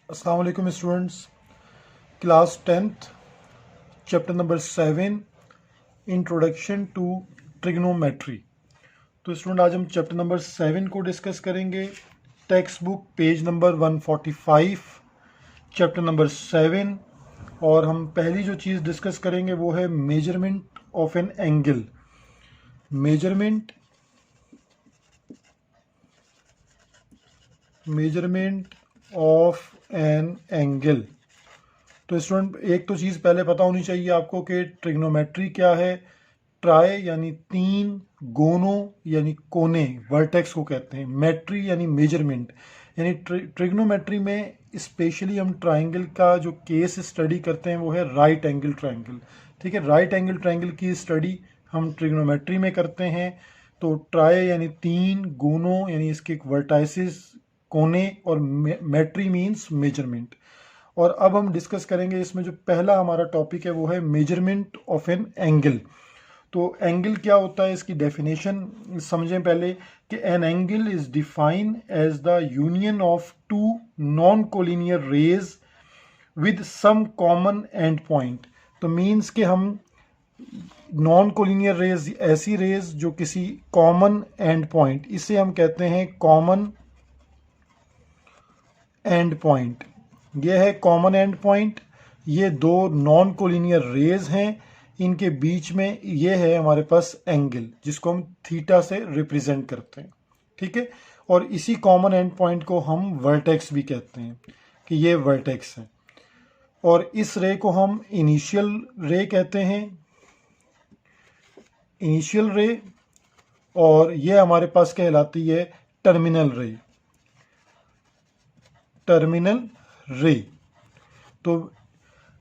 अस्सलाम वालेकुम students. Class 10th chapter number 7 introduction to trigonometry. तो स्टूडेंट आज हम चैप्टर नंबर 7 को डिस्कस करेंगे। Text book page number 145 chapter number 7। और हम पहली जो चीज़ डिस्कस करेंगे वो है measurement of an angle. Measurement of an angle. तो स्टूडेंट एक तो चीज़ पहले पता होनी चाहिए आपको कि ट्रिग्नोमेट्री क्या है। ट्राई यानी तीन, गोनो यानी कोने, वर्टेक्स को कहते हैं। मेट्री यानी मेजरमेंट, यानी ट्रिग्नोमेट्री में स्पेशली हम ट्राइंगल का जो केस स्टडी करते हैं वो है राइट एंगल ट्राइंगल। ठीक है, राइट एंगल ट्राइंगल की स्टडी हम ट्रिग्नोमेट्री में करते हैं। तो ट्राई यानी तीन, गोनो यानी इसके वर्टाइसिस, कोने, और मेट्री मीन्स मेजरमेंट। और अब हम डिस्कस करेंगे इसमें जो पहला हमारा टॉपिक है वो है मेजरमेंट ऑफ एन एंगल। तो एंगल क्या होता है, इसकी डेफिनेशन समझें पहले कि an angle is define as the union of two non collinear rays with some common end point. तो मीन्स कि हम नॉन कोलिनियर रेज, ऐसी रेज जो किसी कॉमन एंड पॉइंट, इसे हम कहते हैं कॉमन एंड पॉइंट। ये है कॉमन एंड पॉइंट। ये दो नॉन कोलिनियर रेज हैं, इनके बीच में ये है हमारे पास एंगल जिसको हम थीटा से रिप्रेजेंट करते हैं। ठीक है, और इसी कॉमन एंड पॉइंट को हम वर्टेक्स भी कहते हैं कि ये वर्टेक्स है। और इस रे को हम इनिशियल रे कहते हैं, इनिशियल रे। और ये हमारे पास कहलाती है टर्मिनल रे, टर्मिनल रे। तो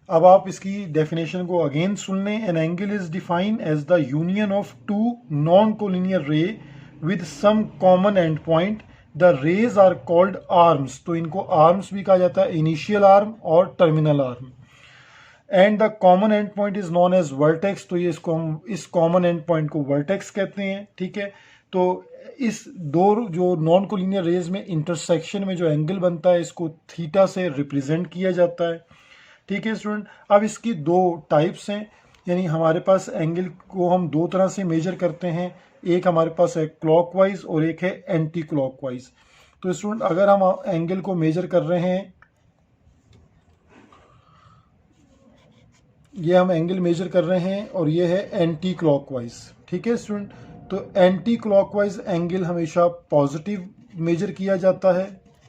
अब आप इसकी डेफिनेशन को अगेन सुन लें। An angle is defined as the union of two non collinear ray with some common end point. The rays are called arms. तो इनको आर्म्स भी कहा जाता है, इनिशियल आर्म और terminal arm. And the common end point is known as vertex. तो ये इसको हम, इस कॉमन एंड पॉइंट को वर्टेक्स कहते हैं। ठीक है, तो इस दो जो नॉन कोलिनियर रेज में इंटरसेक्शन में जो एंगल बनता है इसको थीटा से रिप्रेजेंट किया जाता है। ठीक है स्टूडेंट, अब इसकी दो टाइप्स हैं, यानी हमारे पास एंगल को हम दो तरह से मेजर करते हैं। एक हमारे पास है क्लॉकवाइज और एक है एंटी क्लॉकवाइज। तो स्टूडेंट अगर हम एंगल को मेजर कर रहे हैं, ये हम एंगल मेजर कर रहे हैं और ये है एंटी क्लॉकवाइज। ठीक है स्टूडेंट, तो एंटी क्लॉकवाइज एंगल हमेशा पॉजिटिव मेजर किया जाता है।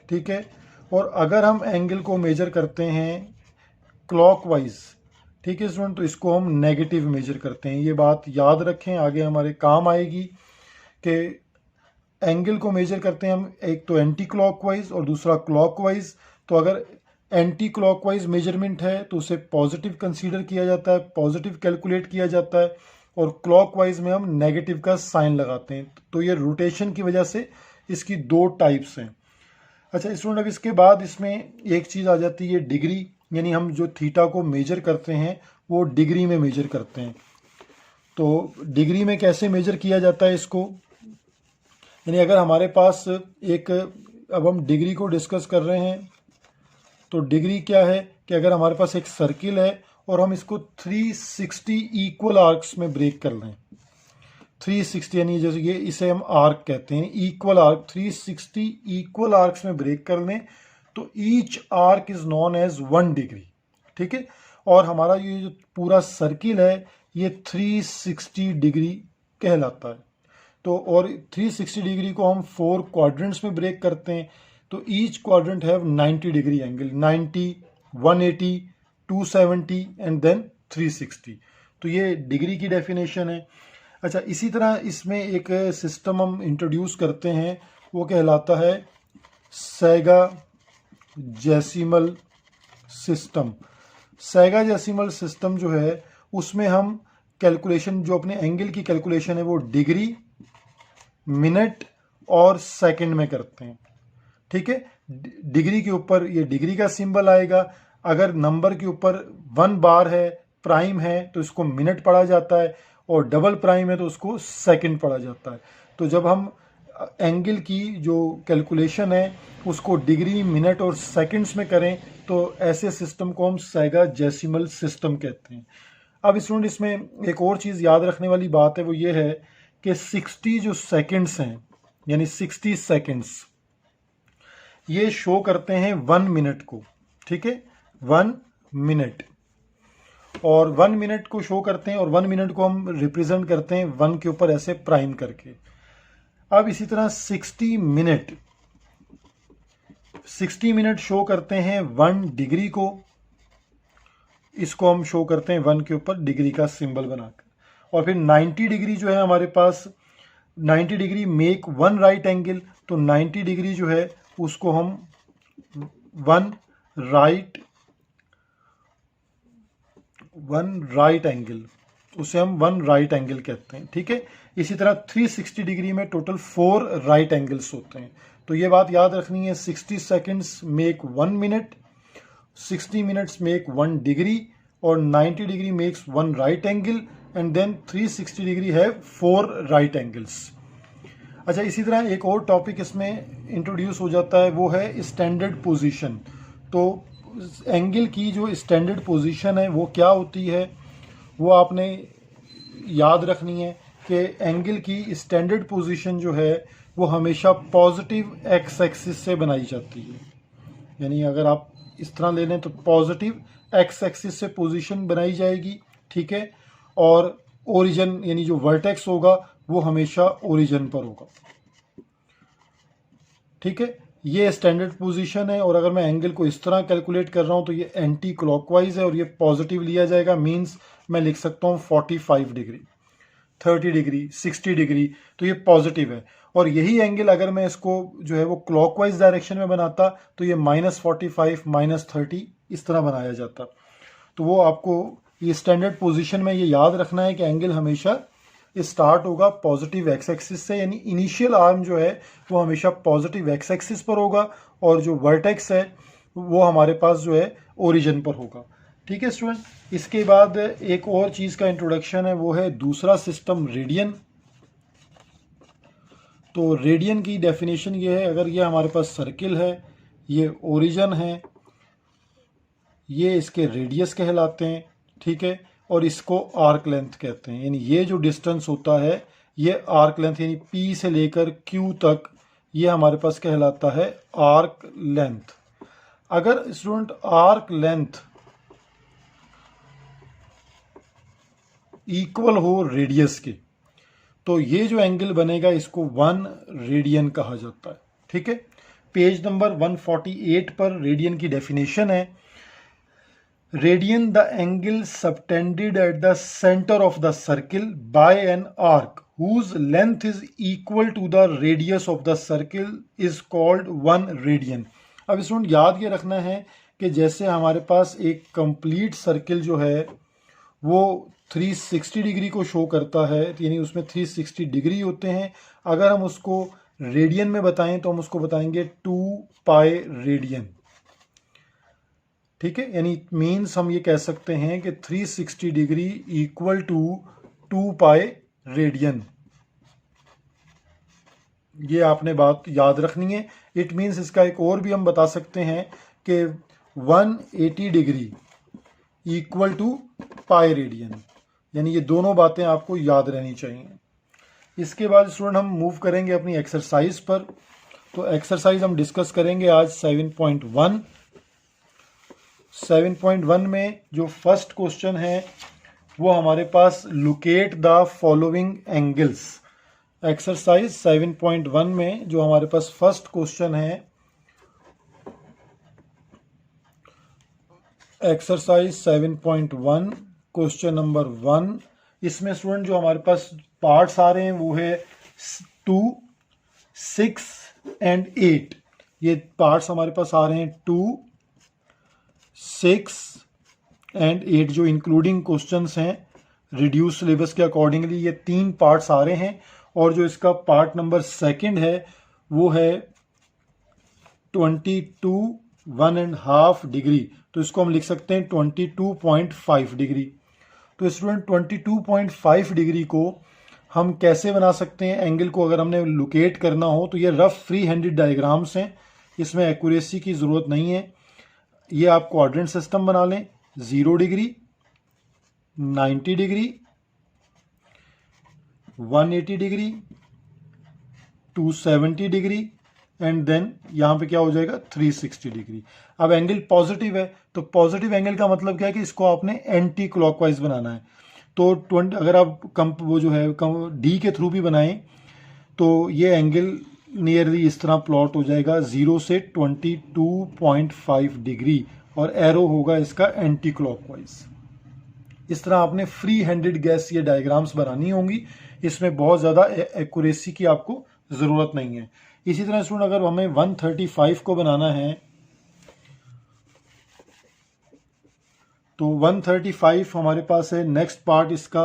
ठीक है, और अगर हम एंगल को मेजर करते हैं क्लॉकवाइज, ठीक है स्टूडेंट, तो इसको हम नेगेटिव मेजर करते हैं। ये बात याद रखें, आगे हमारे काम आएगी कि एंगल को मेजर करते हैं हम एक तो एंटी क्लॉकवाइज और दूसरा क्लॉकवाइज। तो अगर एंटी क्लॉकवाइज मेजरमेंट है तो उसे पॉजिटिव कंसीडर किया जाता है, पॉजिटिव कैलकुलेट किया जाता है, और क्लॉकवाइज में हम नेगेटिव का साइन लगाते हैं। तो ये रोटेशन की वजह से इसकी दो टाइप्स हैं। अच्छा स्टूडेंट, अब इसके बाद इसमें एक चीज़ आ जाती है डिग्री, यानी हम जो थीटा को मेजर करते हैं वो डिग्री में मेजर करते हैं। तो डिग्री में कैसे मेजर किया जाता है इसको, यानी अगर हमारे पास एक, अब हम डिग्री को डिस्कस कर रहे हैं, तो डिग्री क्या है कि अगर हमारे पास एक सर्किल है और हम इसको 360 इक्वल आर्क्स में ब्रेक कर लें, 360 यानी जैसे ये, इसे हम आर्क कहते हैं, इक्वल आर्क, 360 इक्वल आर्क्स में ब्रेक कर लें तो each arc is known as 1 degree. ठीक है, और हमारा ये जो पूरा सर्किल है ये 360 डिग्री कहलाता है। तो और 360 डिग्री को हम 4 क्वाड्रेंट्स में ब्रेक करते हैं। तो each quadrant have 90 degree angle, 90, 180, 270 and then 360। तो ये डिग्री की डेफिनेशन है। अच्छा, इसी तरह इसमें एक सिस्टम हम इंट्रोड्यूस करते हैं, वो कहलाता है सेगाजेसिमल सिस्टम। सेगाजेसिमल सिस्टम जो है उसमें हम कैलकुलेशन, जो अपने एंगल की कैलकुलेशन है वो डिग्री, मिनट और सेकंड में करते हैं। ठीक है, डिग्री के ऊपर ये डिग्री का सिंबल आएगा। अगर नंबर के ऊपर 1 बार है, प्राइम है, तो इसको मिनट पढ़ा जाता है, और डबल प्राइम है तो उसको सेकंड पढ़ा जाता है। तो जब हम एंगल की जो कैलकुलेशन है उसको डिग्री, मिनट और सेकंड्स में करें तो ऐसे सिस्टम को हम सेगाजेसिमल सिस्टम कहते हैं। अब स्टूडेंट इसमें एक और चीज़ याद रखने वाली बात है, वो ये है कि 60 जो सेकंड्स हैं यानी 60 सेकंड्स ये शो करते हैं 1 मिनट को, ठीक है, 1 मिनट, और 1 मिनट को शो करते हैं और 1 मिनट को हम रिप्रेजेंट करते हैं 1 के ऊपर ऐसे प्राइम करके। अब इसी तरह 60 मिनट शो करते हैं 1 डिग्री को, इसको हम शो करते हैं 1 के ऊपर डिग्री का सिंबल बनाकर। और फिर 90 डिग्री जो है हमारे पास, 90 डिग्री मेक 1 राइट एंगल, तो 90 डिग्री जो है उसको हम 1 राइट एंगल, उसे हम 1 राइट एंगल कहते हैं, ठीक है। इसी तरह 360 डिग्री में टोटल 4 राइट एंगल्स होते हैं। तो ये बात याद रखनी है, 60 seconds make 1 minute, 60 minutes make 1 degree, और 90 degree makes 1 right angle, and then 360 degree है 4 राइट एंगल्स। अच्छा, इसी तरह एक और टॉपिक इसमें इंट्रोड्यूस हो जाता है, वो है स्टैंडर्ड पोजीशन। तो एंगल की जो स्टैंडर्ड पोजीशन है वो क्या होती है, वो आपने याद रखनी है कि एंगल की स्टैंडर्ड पोजीशन जो है वो हमेशा पॉजिटिव एक्स एक्सिस से बनाई जाती है। यानी अगर आप इस तरह ले लें तो पॉजिटिव एक्स एक्सिस से पोजीशन बनाई जाएगी, ठीक है, और ओरिजिन यानी जो वर्टेक्स होगा वो हमेशा ओरिजिन पर होगा, ठीक है। ये स्टैंडर्ड पोजीशन है, और अगर मैं एंगल को इस तरह कैलकुलेट कर रहा हूं तो ये एंटी क्लॉकवाइज है और ये पॉजिटिव लिया जाएगा, मींस मैं लिख सकता हूं 45 डिग्री, 30 डिग्री, 60 डिग्री, तो ये पॉजिटिव है। और यही एंगल अगर मैं इसको जो है वो क्लॉकवाइज डायरेक्शन में बनाता तो ये -45, -30 इस तरह बनाया जाता। तो वो आपको ये स्टैंडर्ड पोजीशन में ये याद रखना है कि एंगल हमेशा स्टार्ट होगा पॉजिटिव एक्स एक्सिस से, यानी इनिशियल आर्म जो है वो हमेशा पॉजिटिव एक्स एक्सिस पर होगा, और जो वर्टेक्स है वो हमारे पास जो है ओरिजिन पर होगा, ठीक है स्टूडेंट। इसके बाद एक और चीज़ का इंट्रोडक्शन है, वो है दूसरा सिस्टम रेडियन। तो रेडियन की डेफिनेशन ये है, अगर ये हमारे पास सर्किल है, ये ओरिजिन है, ये इसके रेडियस कहलाते हैं, ठीक है, और इसको आर्क लेंथ कहते हैं। यानी ये जो डिस्टेंस होता है ये आर्क लेंथ, यानी P से लेकर Q तक ये हमारे पास कहलाता है आर्क लेंथ। अगर स्टूडेंट आर्क लेंथ इक्वल हो रेडियस के तो ये जो एंगल बनेगा इसको 1 रेडियन कहा जाता है, ठीक है। पेज नंबर 148 पर रेडियन की डेफिनेशन है, radian the angle subtended at the centre of the circle by an arc whose length is equal to the radius of the circle is called 1 radian। अब student याद ये रखना है कि जैसे हमारे पास एक कंप्लीट सर्किल जो है वो 360 डिग्री को शो करता है, यानी उसमें 360 डिग्री होते हैं। अगर हम उसको रेडियन में बताएं तो हम उसको बताएंगे 2 पाई रेडियन, ठीक है। यानी मीन्स हम ये कह सकते हैं कि 360 degree equal to 2 pi radian. ये आपने बात याद रखनी है। इट मीन्स इसका एक और भी हम बता सकते हैं कि 180 degree equal to pi radian, यानी ये दोनों बातें आपको याद रहनी चाहिए। इसके बाद स्टूडेंट हम मूव करेंगे अपनी एक्सरसाइज पर। तो एक्सरसाइज हम डिस्कस करेंगे आज 7.1। 7.1 में जो फर्स्ट क्वेश्चन है वो हमारे पास locate the following angles. Exercise 7.1 में जो हमारे पास फर्स्ट क्वेश्चन है, एक्सरसाइज 7.1 क्वेश्चन नंबर 1, इसमें स्टूडेंट जो हमारे पास पार्ट्स आ रहे हैं वो है 2, 6 एंड 8। ये पार्ट्स हमारे पास आ रहे हैं 2, 6 एंड 8, जो इंक्लूडिंग क्वेश्चंस हैं रिड्यूस सिलेबस के अकॉर्डिंगली ये 3 पार्ट्स आ रहे हैं। और जो इसका पार्ट नंबर 2 है वो है 22 1.5 डिग्री, तो इसको हम लिख सकते हैं 22.5 डिग्री। तो स्टूडेंट 22.5 डिग्री को हम कैसे बना सकते हैं एंगल को, अगर हमने लोकेट करना हो तो ये रफ फ्री हैंडेड डायग्राम्स हैं, इसमें एक्यूरेसी की ज़रूरत नहीं है। ये आप क्वाड्रेंट सिस्टम बना लें, 0 degree, 90 degree, 180 degree, 270 degree and then यहाँ पे क्या हो जाएगा 360 डिग्री। अब एंगल पॉजिटिव है तो पॉजिटिव एंगल का मतलब क्या है कि इसको आपने एंटी क्लॉकवाइज बनाना है। तो 20 अगर आप वो जो है डी के थ्रू भी बनाएं तो ये एंगल नियरली इस तरह प्लॉट हो जाएगा 0 से 22.5 डिग्री और एरो होगा इसका एंटी क्लॉकवाइज। इस तरह आपने फ्री हैंडेड गैस ये डायग्राम्स बनानी होंगी, इसमें बहुत ज़्यादा एक्यूरेसी की आपको ज़रूरत नहीं है। इसी तरह स्टूडेंट अगर हमें 135 को बनाना है तो 135 हमारे पास है, नेक्स्ट पार्ट इसका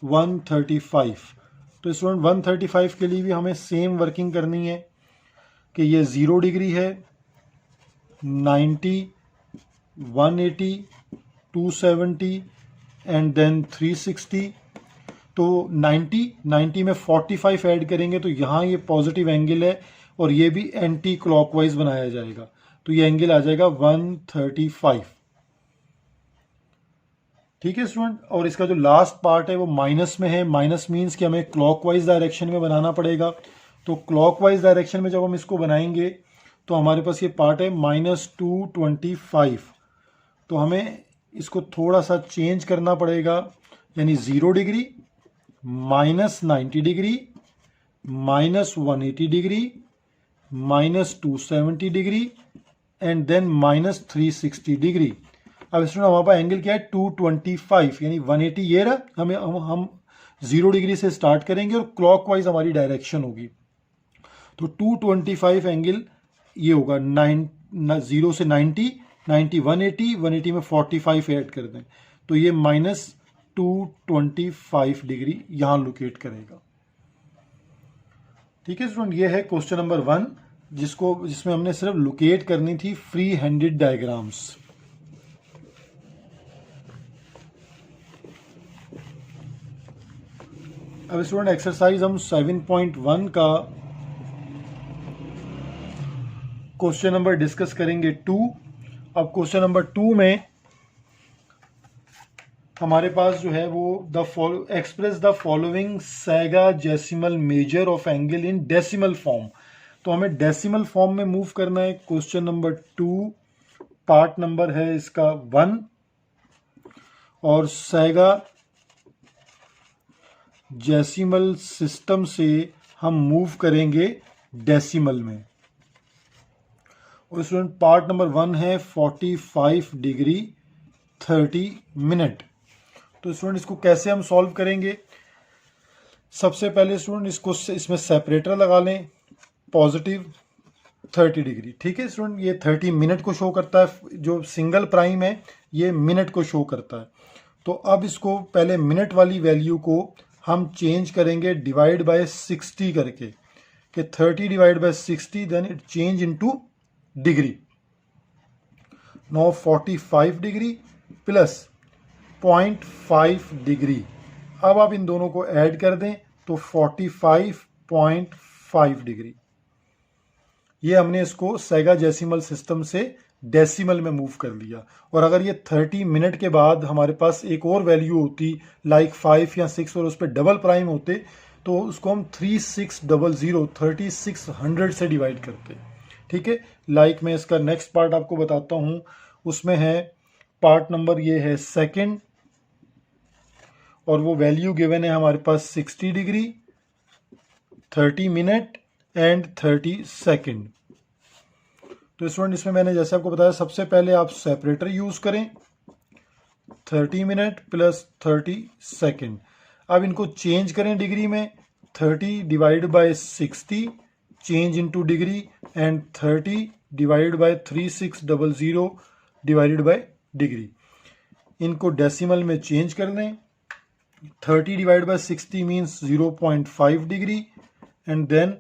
135। तो स्टूडेंट 135 के लिए भी हमें सेम वर्किंग करनी है कि ये 0 डिग्री है, 90, 180, 270 एंड देन 360। तो 90 में 45 ऐड करेंगे तो यहाँ ये पॉजिटिव एंगल है और ये भी एंटी क्लॉकवाइज बनाया जाएगा, तो ये एंगल आ जाएगा 135। ठीक है स्टूडेंट, और इसका जो लास्ट पार्ट है वो माइनस में है। माइनस मीन्स कि हमें क्लॉकवाइज डायरेक्शन में बनाना पड़ेगा। तो क्लॉकवाइज डायरेक्शन में जब हम इसको बनाएंगे तो हमारे पास ये पार्ट है -225। तो हमें इसको थोड़ा सा चेंज करना पड़ेगा, यानी 0 degree, -90 degree, -180 degree, -270 degree and then -360 degree. अब स्टूडेंट हमारे पास एंगल क्या है 225, यानी 180 ये रहा। हम 0 डिग्री से स्टार्ट करेंगे और क्लॉकवाइज हमारी डायरेक्शन होगी। तो 225 एंगल ये होगा 0 से 90, 180, 180 में 45 ऐड कर दें तो ये -225 डिग्री यहां लोकेट करेगा। ठीक है स्टूडेंट, ये है क्वेश्चन नंबर 1 जिसमें हमने सिर्फ लोकेट करनी थी फ्री हैंडेड डायग्राम्स। अब स्टूडेंट एक्सरसाइज हम 7.1 का क्वेश्चन नंबर डिस्कस करेंगे 2। अब क्वेश्चन नंबर 2 में हमारे पास जो है वो express the following sexagesimal measure of angle in decimal form. तो हमें डेसिमल फॉर्म में मूव करना है। क्वेश्चन नंबर 2 पार्ट नंबर है इसका 1 और सेगाजेसिमल सिस्टम से हम मूव करेंगे डेसिमल में। और स्टूडेंट पार्ट नंबर 1 है 45 डिग्री 30 मिनट। तो स्टूडेंट इसको कैसे हम सॉल्व करेंगे? सबसे पहले स्टूडेंट इसमें सेपरेटर लगा लें, पॉजिटिव 30 डिग्री। ठीक है स्टूडेंट, ये 30 मिनट को शो करता है, जो सिंगल प्राइम है ये मिनट को शो करता है। तो अब इसको पहले मिनट वाली वैल्यू को हम चेंज करेंगे डिवाइड बाय 60 करके, कि 30 divide by 60 then it change into degree. Now 45 degree plus 0.5 degree. अब आप इन दोनों को ऐड कर दें तो 45.5 डिग्री। ये हमने इसको सेगाजेसिमल सिस्टम से डेसिमल में मूव कर लिया। और अगर ये 30 मिनट के बाद हमारे पास एक और वैल्यू होती लाइक 5 या 6 और उस पर डबल प्राइम होते तो उसको हम 3600 से डिवाइड करते। ठीक है, लाइक मैं इसका नेक्स्ट पार्ट आपको बताता हूं। उसमें है पार्ट नंबर ये है सेकंड और वो वैल्यू गिवन है हमारे पास 60 डिग्री, 30 मिनट एंड 30 सेकंड। तो स्टूडेंट इसमें मैंने जैसे आपको बताया सबसे पहले आप सेपरेटर यूज करें, 30 मिनट प्लस 30 सेकंड। अब इनको चेंज करें डिग्री में, 30 divide by 60 change into degree and 30 divide by 3600 divided by degree. इनको डेसिमल में चेंज कर लें। 30 divide by 60 means 0.5 degree and then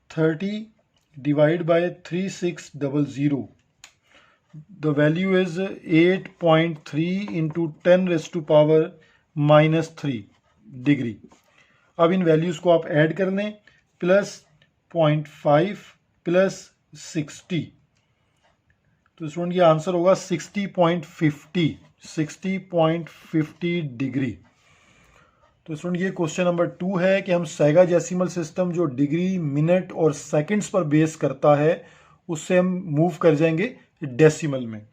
30 divide by 3600, the value is 8.3 into 10 raised to power -3 degree। अब इन values को आप add कर लें, plus 0.5 plus 60, तो स्टूडेंट ये आंसर होगा 60.50 डिग्री। तो स्टूडेंट ये क्वेश्चन नंबर 2 है कि हम सेगाडेसिमल सिस्टम जो डिग्री, मिनट और सेकंड्स पर बेस करता है उससे हम मूव कर जाएंगे डेसिमल में।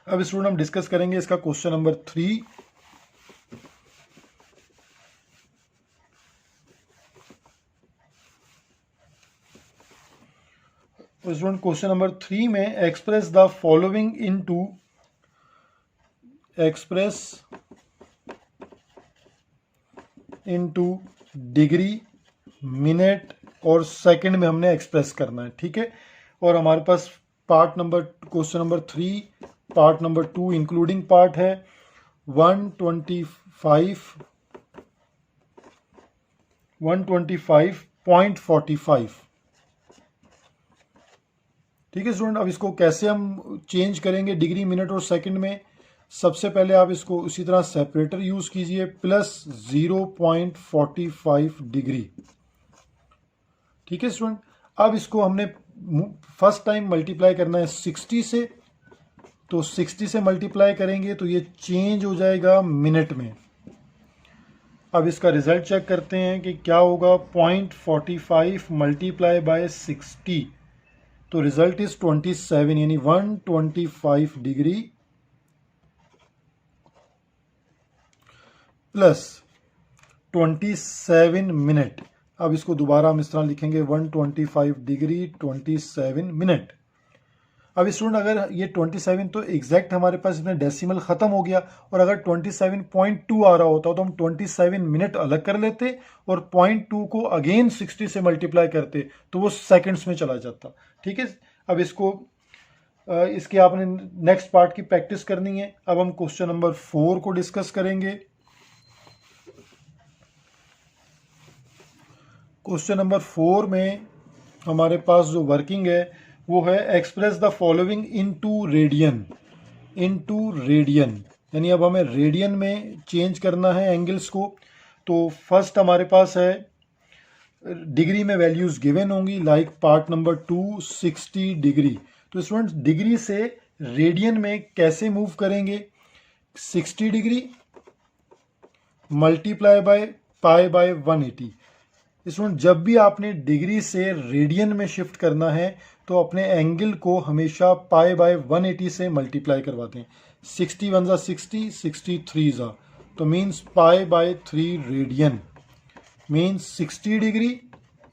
अब स्टूडेंट हम डिस्कस करेंगे इसका क्वेश्चन नंबर 3। तो स्टूडेंट क्वेश्चन नंबर 3 में express the following into degree, minute और सेकंड में हमने एक्सप्रेस करना है, ठीक है। और हमारे पास question number 3 part number 2 including part है 125.45, ठीक है स्टूडेंट। अब इसको कैसे हम चेंज करेंगे डिग्री, मिनट और सेकंड में, सबसे पहले आप इसको उसी तरह सेपरेटर यूज कीजिए, प्लस 0.45 डिग्री, ठीक है स्टूडेंट। अब इसको हमने फर्स्ट टाइम मल्टीप्लाई करना है 60 से, तो 60 से मल्टीप्लाई करेंगे तो ये चेंज हो जाएगा मिनट में। अब इसका रिजल्ट चेक करते हैं कि क्या होगा। 0.45 मल्टीप्लाई बाय 60, तो रिजल्ट इज 27, यानी 125 डिग्री प्लस 27 मिनट। अब इसको दोबारा हम इस तरह लिखेंगे 125 डिग्री 27 मिनट। अब स्टूडेंट अगर ये 27 तो एग्जैक्ट हमारे पास इसमें डेसिमल खत्म हो गया, और अगर 27.2 आ रहा होता तो हम 27 मिनट अलग कर लेते और 0.2 को अगेन 60 से मल्टीप्लाई करते तो वो सेकंड्स में चला जाता, ठीक है। अब इसके आपने नेक्स्ट पार्ट की प्रैक्टिस करनी है। अब हम क्वेश्चन नंबर 4 को डिस्कस करेंगे। क्वेश्चन नंबर 4 में हमारे पास जो वर्किंग है वो है express the following into radian, यानी अब हमें रेडियन में चेंज करना है एंगल्स को। तो फर्स्ट हमारे पास है डिग्री में वैल्यूज गिवन होंगी, लाइक पार्ट नंबर 2 60 डिग्री। तो स्टूडेंट्स डिग्री से रेडियन में कैसे मूव करेंगे, 60 degree multiply by pi by 180। Student जब भी आपने डिग्री से रेडियन में शिफ्ट करना है तो अपने एंगल को हमेशा पाई बाय 180 से मल्टीप्लाई करवाते हैं। 60 1 60, 63 जा, तो means pi by 3 radian, means 60 degree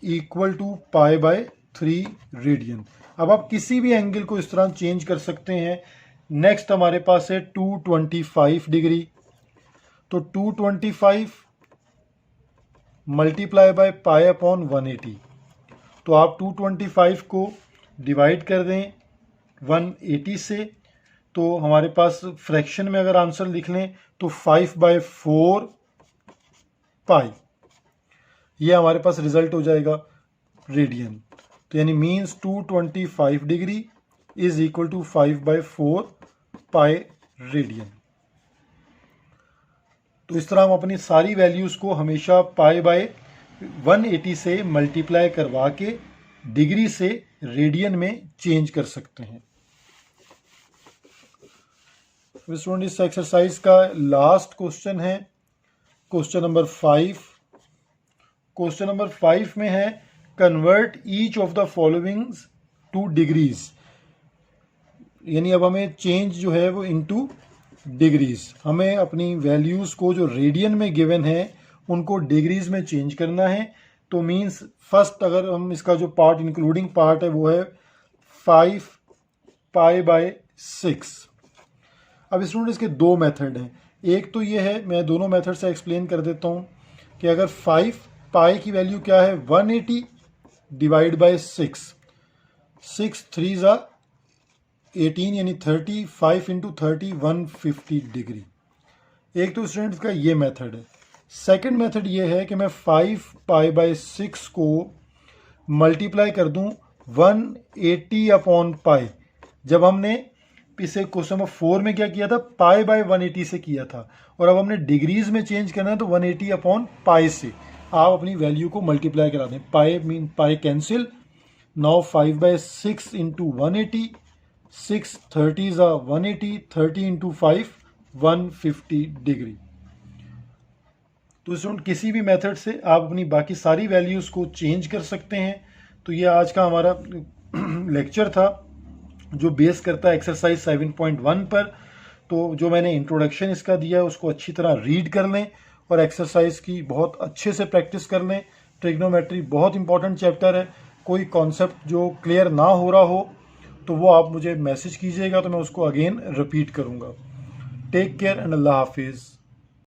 equal to pi by 3 radian. अब आप किसी भी एंगल को इस तरह चेंज कर सकते हैं। नेक्स्ट हमारे पास है 225 डिग्री, तो 225 मल्टीप्लाई बाय पाई अपॉन 180, तो आप 225 को डिवाइड कर दें 180 से, तो हमारे पास फ्रैक्शन में अगर आंसर लिख लें तो 5/4 पाई, ये हमारे पास रिजल्ट हो जाएगा रेडियन। तो यानी means 225 degree is equal to 5/4 pi radian. तो इस तरह हम अपनी सारी वैल्यूज को हमेशा पाई बाय 180 से मल्टीप्लाई करवा के डिग्री से रेडियन में चेंज कर सकते हैं। स्टूडेंट इस एक्सरसाइज का लास्ट क्वेश्चन है क्वेश्चन नंबर 5। क्वेश्चन नंबर 5 में है convert each of the following two degrees, यानी अब हमें चेंज जो है वो इनटू डिग्रीज, हमें अपनी वैल्यूज को जो रेडियन में गिवन है उनको डिग्रीज में चेंज करना है। तो मींस फर्स्ट अगर हम इसका जो पार्ट इंक्लूडिंग पार्ट है वो है 5 पाई बाय 6। अब स्टूडेंट इसके दो मेथड हैं, एक तो ये है, मैं दोनों मेथड से एक्सप्लेन कर देता हूँ कि अगर 5 पाई की वैल्यू क्या है 180 डिवाइड बाय 6, 6 3 जा 18 यानी 30, 5 इंटू 30 150 डिग्री। एक तो स्टूडेंट्स का ये मेथड है। सेकंड मेथड ये है कि मैं 5 पाई बाय 6 को मल्टीप्लाई कर दूं 180 अपॉन पाई। जब हमने इसे क्वेश्चन नंबर 4 में क्या किया था, पाई बाय 180 से किया था, और अब हमने डिग्रीज में चेंज करना है तो 180 अपॉन पाई से आप अपनी वैल्यू को मल्टीप्लाई करा दें। पाई मीन pi cancel, now 5/6 into 180, 6 30s are 180, 30 into 5 150 degree. तो स्टूडेंट किसी भी मेथड से आप अपनी बाकी सारी वैल्यूज़ को चेंज कर सकते हैं। तो ये आज का हमारा लेक्चर था जो बेस करता है एक्सरसाइज 7.1 पर। तो जो मैंने इंट्रोडक्शन इसका दिया है उसको अच्छी तरह रीड कर लें और एक्सरसाइज की बहुत अच्छे से प्रैक्टिस कर लें। ट्रिग्नोमेट्री बहुत इंपॉर्टेंट चैप्टर है। कोई कॉन्सेप्ट जो क्लियर ना हो रहा हो तो वो आप मुझे मैसेज कीजिएगा, तो मैं उसको अगेन रिपीट करूँगा। टेक केयर एंड अल्लाह हाफिज़।